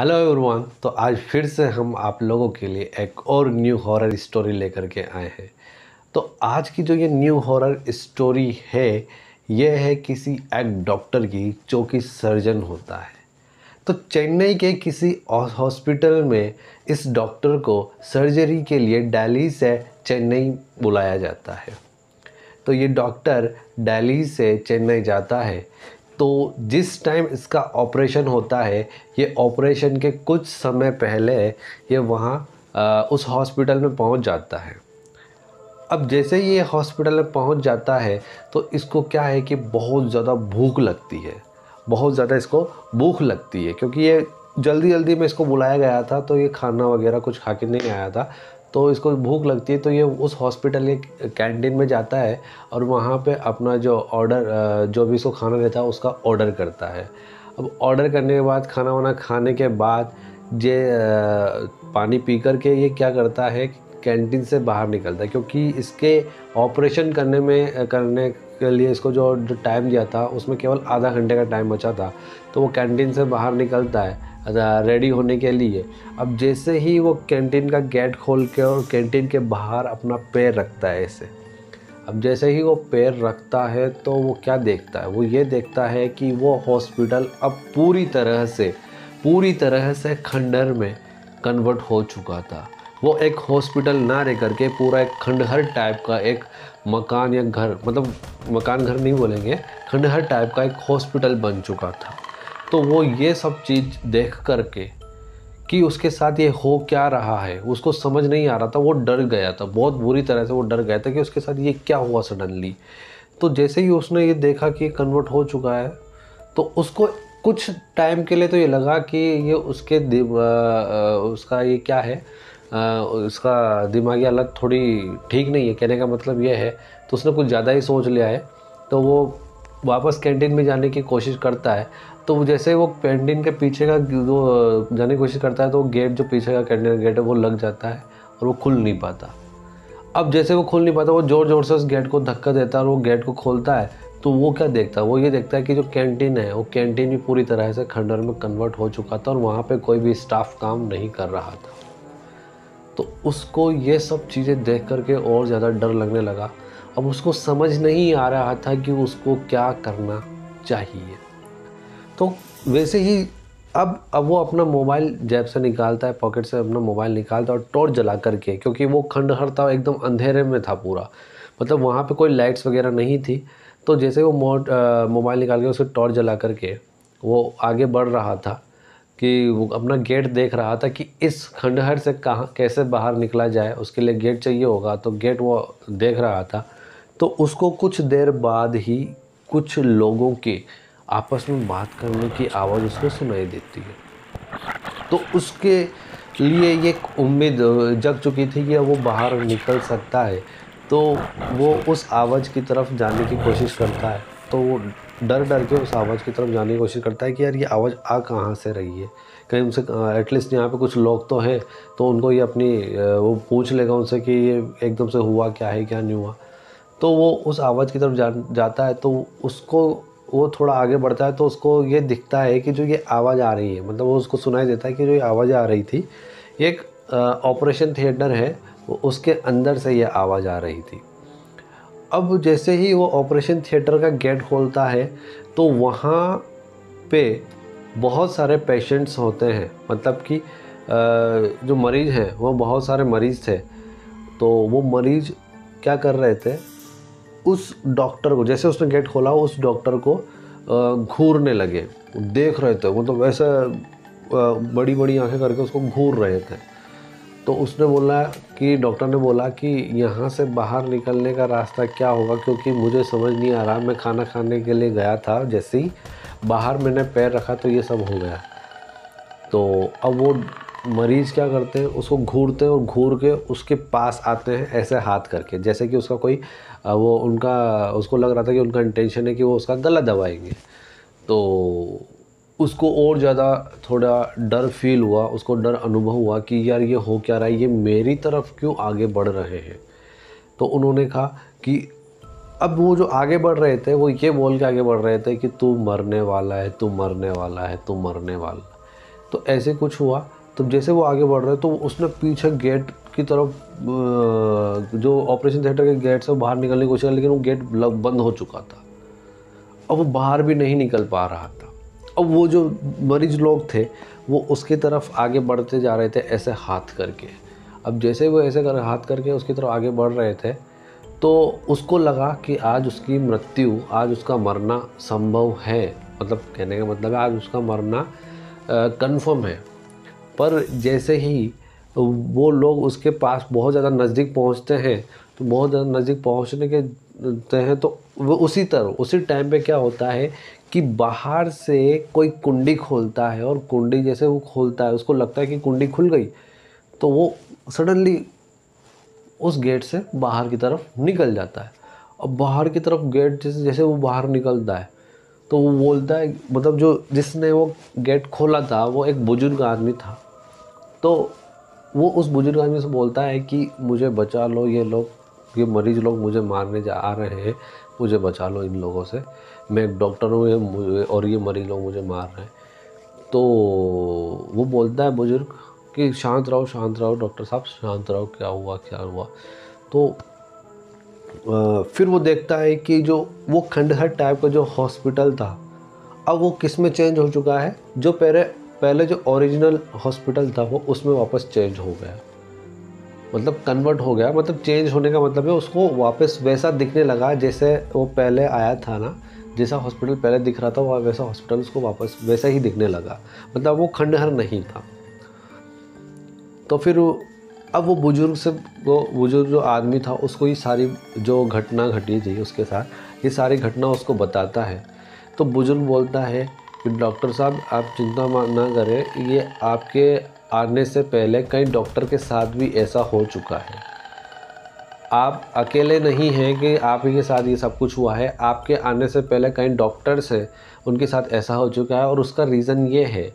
Hello everyone. तो आज फिर से हम आप लोगों के लिए एक और न्यू हॉरर स्टोरी लेकर के आए हैं। तो आज की जो ये न्यू हॉरर स्टोरी है, ये है किसी एक डॉक्टर की जो कि सर्जन होता है। तो चेन्नई के किसी हॉस्पिटल में इस डॉक्टर को सर्जरी के लिए दिल्ली से चेन्नई बुलाया जाता है। तो ये डॉक्टर दिल्ली से चेन्नई जाता है। तो जिस टाइम इसका ऑपरेशन होता है, ये ऑपरेशन के कुछ समय पहले ये वहाँ उस हॉस्पिटल में पहुँच जाता है। अब जैसे ही ये हॉस्पिटल में पहुँच जाता है तो इसको क्या है कि बहुत ज़्यादा भूख लगती है। बहुत ज़्यादा इसको भूख लगती है क्योंकि ये जल्दी जल्दी में इसको बुलाया गया था, तो ये खाना वगैरह कुछ खा के नहीं आया था। तो इसको भूख लगती है, तो ये उस हॉस्पिटल के कैंटीन में जाता है और वहाँ पे अपना जो ऑर्डर जो भी इसको खाना रहता है उसका ऑर्डर करता है। अब ऑर्डर करने के बाद खाना वाना खाने के बाद ये पानी पी कर के ये क्या करता है, कैंटीन से बाहर निकलता है क्योंकि इसके ऑपरेशन करने के लिए इसको जो टाइम दिया था उसमें केवल आधा घंटे का टाइम बचा था। तो वो कैंटीन से बाहर निकलता है रेडी होने के लिए। अब जैसे ही वो कैंटीन का गेट खोल के और कैंटीन के बाहर अपना पैर रखता है ऐसे, अब जैसे ही वो पैर रखता है तो वो क्या देखता है, वो ये देखता है कि वो हॉस्पिटल अब पूरी तरह से खंडहर में कन्वर्ट हो चुका था। वो एक हॉस्पिटल ना रह करके पूरा एक खंडहर टाइप का एक मकान या घर, मतलब मकान घर नहीं बोलेंगे, खंडहर टाइप का एक हॉस्पिटल बन चुका था। तो वो ये सब चीज़ देख करके कि उसके साथ ये हो क्या रहा है उसको समझ नहीं आ रहा था। वो डर गया था, बहुत बुरी तरह से वो डर गया था कि उसके साथ ये क्या हुआ सडनली। तो जैसे ही उसने ये देखा कि कन्वर्ट हो चुका है, तो उसको कुछ टाइम के लिए तो ये लगा कि ये उसका ये क्या है, उसका दिमागी हालत थोड़ी ठीक नहीं है, कहने का मतलब ये है। तो उसने कुछ ज़्यादा ही सोच लिया है। तो वो वापस कैंटीन में जाने की कोशिश करता है। तो जैसे वो कैंटीन के पीछे का जो जाने की कोशिश करता है तो गेट, जो पीछे का कैंटीन का गेट है, वो लग जाता है और वो खुल नहीं पाता। अब जैसे वो खुल नहीं पाता, वो ज़ोर ज़ोर से उस गेट को धक्का देता है और वो गेट को खोलता है। तो वो क्या देखता है, वो ये देखता है कि जो कैंटीन है वो कैंटीन भी पूरी तरह से खंडहर में कन्वर्ट हो चुका था और वहाँ पे कोई भी स्टाफ काम नहीं कर रहा था। तो उसको ये सब चीज़ें देख करके और ज़्यादा डर लगने लगा। अब उसको समझ नहीं आ रहा था कि उसको क्या करना चाहिए। तो वैसे ही अब वो अपना मोबाइल जेब से निकालता है, पॉकेट से अपना मोबाइल निकालता है और टॉर्च जला करके, क्योंकि वो खंडहर था, एकदम अंधेरे में था पूरा, मतलब वहाँ पे कोई लाइट्स वगैरह नहीं थी। तो जैसे वो मोबाइल निकाल के उससे टॉर्च जला करके वो आगे बढ़ रहा था कि वो अपना गेट देख रहा था कि इस खंडहर से कहाँ कैसे बाहर निकला जाए, उसके लिए गेट चाहिए होगा। तो गेट वो देख रहा था। तो उसको कुछ देर बाद ही कुछ लोगों के आपस में बात करने की आवाज़ उसको सुनाई देती है। तो उसके लिए ये उम्मीद जग चुकी थी कि अब वो बाहर निकल सकता है। तो वो उस आवाज़ की तरफ जाने की कोशिश करता है। तो वो डर डर के उस आवाज़ की तरफ जाने की कोशिश करता है कि यार ये आवाज़ आ कहाँ से रही है, कहीं उनसे एटलीस्ट यहाँ पे कुछ लोग तो हैं, तो उनको ये अपनी वो पूछ लेगा उनसे कि ये एकदम से हुआ क्या है, क्या नहीं हुआ। तो वो उस आवाज़ की तरफ जाता है। तो उसको वो थोड़ा आगे बढ़ता है तो उसको ये दिखता है कि जो ये आवाज़ आ रही है, मतलब वो उसको सुनाई देता है कि जो ये आवाज़ आ रही थी, एक ऑपरेशन थिएटर है, उसके अंदर से ये आवाज़ आ रही थी। अब जैसे ही वो ऑपरेशन थिएटर का गेट खोलता है तो वहाँ पे बहुत सारे पेशेंट्स होते हैं, मतलब कि जो मरीज़ हैं वो बहुत सारे मरीज़ थे। तो वो मरीज़ क्या कर रहे थे, उस डॉक्टर को, जैसे उसने गेट खोला उस डॉक्टर को घूरने लगे, देख रहे थे, मतलब वैसे बड़ी बड़ी आंखें करके उसको घूर रहे थे। तो उसने बोला कि डॉक्टर ने बोला कि यहाँ से बाहर निकलने का रास्ता क्या होगा, क्योंकि मुझे समझ नहीं आ रहा। मैं खाना खाने के लिए गया था, जैसे ही बाहर मैंने पैर रखा तो ये सब हो गया। तो अब वो मरीज़ क्या करते हैं, उसको घूरते हैं और घूर के उसके पास आते हैं ऐसे हाथ करके, जैसे कि उसका कोई वो उनका उसको लग रहा था कि उनका इंटेंशन है कि वो उसका गला दबाएंगे। तो उसको और ज़्यादा थोड़ा डर फील हुआ, उसको डर अनुभव हुआ कि यार ये हो क्या रहा है, ये मेरी तरफ क्यों आगे बढ़ रहे हैं। तो उन्होंने कहा कि अब वो जो आगे बढ़ रहे थे वो ये बोल के आगे बढ़ रहे थे कि तू मरने वाला है, तू मरने वाला है, तू मरने वाला। तो ऐसे कुछ हुआ। तो जैसे वो आगे बढ़ रहे तो उसने पीछे गेट की तरफ जो ऑपरेशन थिएटर के गेट से बाहर निकलने की कोशिश की, लेकिन वो गेट बंद हो चुका था। अब वो बाहर भी नहीं निकल पा रहा था। अब वो जो मरीज लोग थे वो उसकी तरफ आगे बढ़ते जा रहे थे ऐसे हाथ करके। अब जैसे वो ऐसे कर हाथ करके उसकी तरफ आगे बढ़ रहे थे तो उसको लगा कि आज उसकी मृत्यु, आज उसका मरना संभव है। मतलब कहने का मतलब है आज उसका मरना कंफर्म है। पर जैसे ही वो लोग उसके पास बहुत ज़्यादा नज़दीक पहुंचते हैं, तो बहुत ज़्यादा नज़दीक पहुंचने के हैं तो वो उसी टाइम पे क्या होता है कि बाहर से कोई कुंडी खोलता है, और कुंडी जैसे वो खोलता है उसको लगता है कि कुंडी खुल गई, तो वो सडनली उस गेट से बाहर की तरफ निकल जाता है। अब बाहर की तरफ गेट जैसे वो बाहर निकलता है तो वो बोलता है, मतलब जो जिसने वो गेट खोला था वो एक बुजुर्ग आदमी था। तो वो उस बुजुर्ग आदमी से बोलता है कि मुझे बचा लो, ये मरीज लोग मुझे मारने आ रहे हैं, मुझे बचा लो इन लोगों से, मैं एक डॉक्टर हूँ और ये मरीज लोग मुझे मार रहे हैं। तो वो बोलता है बुजुर्ग कि शांत रहो डॉक्टर साहब, शांत रहो, क्या हुआ। तो फिर वो देखता है कि जो वो खंडहर टाइप का जो हॉस्पिटल था अब वो किस में चेंज हो चुका है, जो पहले जो ओरिजिनल हॉस्पिटल था वो उसमें वापस चेंज हो गया, मतलब कन्वर्ट हो गया। मतलब चेंज होने का मतलब है उसको वापस वैसा दिखने लगा जैसे वो पहले आया था ना, जैसा हॉस्पिटल पहले दिख रहा था वो वैसा हॉस्पिटल उसको वापस वैसा ही दिखने लगा, मतलब वो खंडहर नहीं था। तो फिर अब वो बुजुर्ग जो आदमी था उसको ये सारी जो घटना घटी थी उसके साथ, ये सारी घटना उसको बताता है। तो बुजुर्ग बोलता है कि डॉक्टर साहब आप चिंता ना करें, ये आपके आने से पहले कई डॉक्टर के साथ भी ऐसा हो चुका है। आप अकेले नहीं हैं कि आप ही के साथ ये सब कुछ हुआ है, आपके आने से पहले कई डॉक्टर्स हैं उनके साथ ऐसा हो चुका है। और उसका रीज़न ये है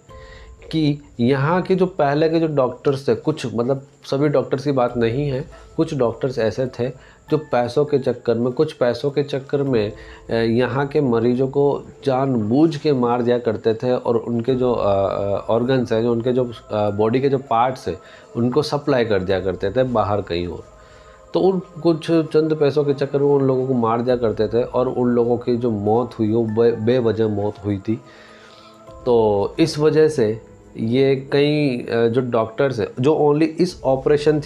कि यहाँ के जो पहले के जो डॉक्टर्स थे, कुछ मतलब सभी डॉक्टर्स की बात नहीं है, कुछ डॉक्टर्स ऐसे थे जो कुछ पैसों के चक्कर में यहाँ के मरीजों को जानबूझ के मार दिया करते थे, और उनके जो ऑर्गन्स हैं, जो उनके जो बॉडी के जो पार्ट्स हैं उनको सप्लाई कर दिया करते थे बाहर कहीं और। तो उन कुछ चंद पैसों के चक्कर में उन लोगों को मार दिया करते थे, और उन लोगों की जो मौत हुई वो बेवजह मौत हुई थी। तो इस वजह से ये कई जो डॉक्टर्स हैं जो ओनली इस ऑपरेशन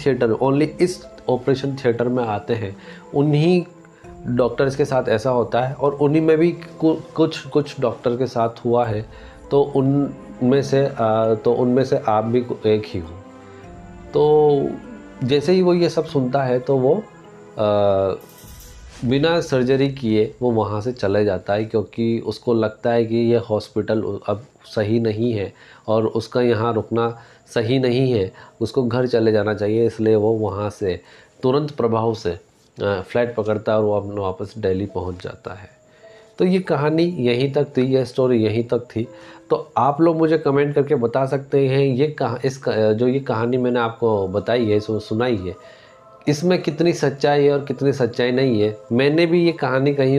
थिएटर में आते हैं, उन्हीं डॉक्टर्स के साथ ऐसा होता है, और उन्हीं में भी कुछ डॉक्टर के साथ हुआ है। तो उनमें से आप भी एक ही हो। तो जैसे ही वो ये सब सुनता है तो वो बिना सर्जरी किए वो वहाँ से चले जाता है, क्योंकि उसको लगता है कि ये हॉस्पिटल अब सही नहीं है और उसका यहाँ रुकना सही नहीं है, उसको घर चले जाना चाहिए। इसलिए वो वहाँ से तुरंत प्रभाव से फ़्लाइट पकड़ता है और वो अपने वापस दिल्ली पहुँच जाता है। तो ये कहानी यहीं तक थी, ये स्टोरी यहीं तक थी। तो आप लोग मुझे कमेंट करके बता सकते हैं जो ये कहानी मैंने आपको बताई है, सुनाई है, इसमें कितनी सच्चाई है और कितनी सच्चाई नहीं है। मैंने भी ये कहानी कहीं